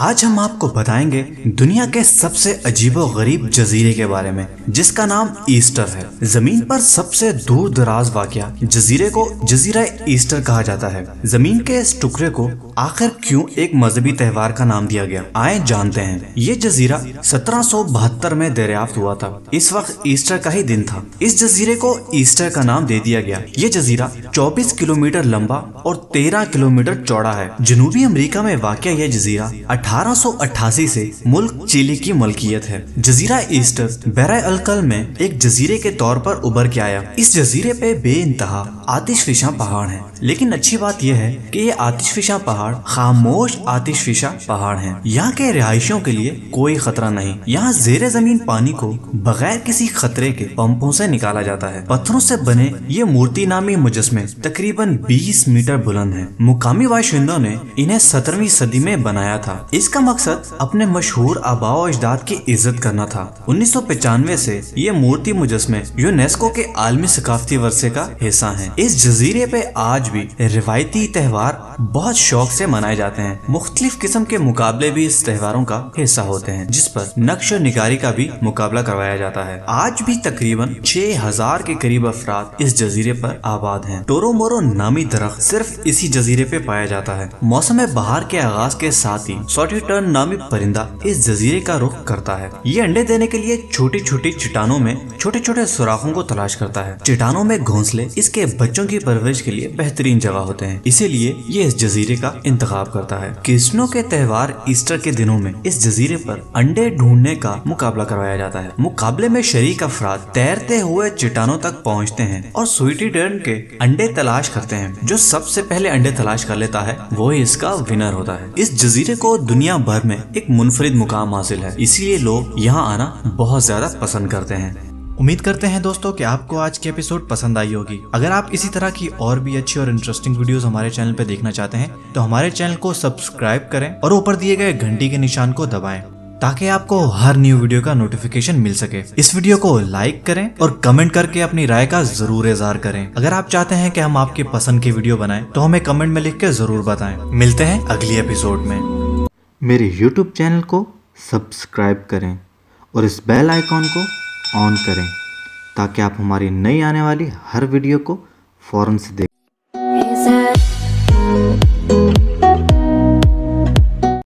आज हम आपको बताएंगे दुनिया के सबसे अजीबो-गरीब जजीरे के बारे में, जिसका नाम ईस्टर है। जमीन पर सबसे दूर दराज वाक़या जजीरे को जजीरा ईस्टर कहा जाता है। जमीन के इस टुकड़े को आखिर क्यों एक मजहबी त्योहार का नाम दिया गया, आए जानते हैं। ये जजीरा 1772 में दरियाफ्त हुआ था। इस वक्त ईस्टर का ही दिन था। इस जजीरे को ईस्टर का नाम दे दिया गया। ये जजीरा 24 किलोमीटर लंबा और 13 किलोमीटर चौड़ा है। जनूबी अमेरिका में वाक़या यह जजीरा 1888 से मुल्क चिली की मलकियत है। जजीरा ईस्टर बहर-अल-कल में एक जजीरे के तौर पर उभर के आया। इस जजीरे पे बेइंतहा आतिशफिशा पहाड़ हैं, लेकिन अच्छी बात यह है कि ये आतिशफिशा पहाड़ खामोश आतिशफिशा पहाड़ हैं। यहाँ के रिहायशियों के लिए कोई खतरा नहीं। यहाँ जेरे जमीन पानी को बगैर किसी खतरे के पंपों से निकाला जाता है। पत्थरों से बने ये मूर्ति नामी मुजस्मे तकरीबन 20 मीटर बुलंद हैं। मुकामी बाशिंदों ने इन्हें 17वीं सदी में बनाया था। इसका मकसद अपने मशहूर आबाओ अजदाद की इज्जत करना था। 1995 से ये मूर्ति मुजस्मे यूनेस्को के आलमी सकाफती वर्षे का हिस्सा हैं। इस जजीरे पे आज भी रिवायती त्योहार बहुत शौक से मनाए जाते हैं। मुख्तलिफ किस्म के मुकाबले भी इस त्योहारों का हिस्सा होते हैं, जिस पर नक्श और निगारी का भी मुकाबला करवाया जाता है। आज भी तकरीबन 6000 के करीब अफराद इस जजीरे पर आबाद हैं। टोरो मोरो नामी दरख्त सिर्फ इसी जजीरे पे पाया जाता है। मौसम बहार के आगाज के साथ ही सॉटी टर्न नामी परिंदा इस जजीरे का रुख करता है। ये अंडे देने के लिए छोटी छोटी चट्टानों में छोटे छोटे सुराखों को तलाश करता है। चट्टानों में घोंसले इसके बच्चों की परवरिश के लिए बेहतरीन जगह होते हैं, इसीलिए ये इस जजीरे का इंतखाब करता है। क्रिश्चियनों के त्योहार ईस्टर के दिनों में इस जजीरे पर अंडे ढूंढने का मुकाबला करवाया जाता है। मुकाबले में शरीक अफराद तैरते हुए चट्टानों तक पहुँचते हैं और स्वीटी टर्न के अंडे तलाश करते हैं। जो सबसे पहले अंडे तलाश कर लेता है वो ही इसका विनर होता है। इस जजीरे को दुनिया भर में एक मुनफरिद मुकाम हासिल है, इसीलिए लोग यहाँ आना बहुत ज्यादा पसंद करते हैं। उम्मीद करते हैं दोस्तों कि आपको आज की एपिसोड पसंद आई होगी। अगर आप इसी तरह की और भी अच्छी और इंटरेस्टिंग वीडियोस हमारे चैनल पर देखना चाहते हैं तो हमारे चैनल को सब्सक्राइब करें और ऊपर दिए गए घंटी के निशान को दबाएं, ताकि आपको हर न्यू वीडियो का नोटिफिकेशन मिल सके। इस वीडियो को लाइक करें और कमेंट करके अपनी राय का जरूर इजहार करें। अगर आप चाहते हैं कि हम आपकी पसंद की वीडियो बनाएं तो हमें कमेंट में लिख के जरूर बताएं। मिलते हैं अगली एपिसोड में। मेरे YouTube चैनल को सब्सक्राइब करें और इस बेल आइकॉन को ऑन करें, ताकि आप हमारी नई आने वाली हर वीडियो को फौरन से देखें।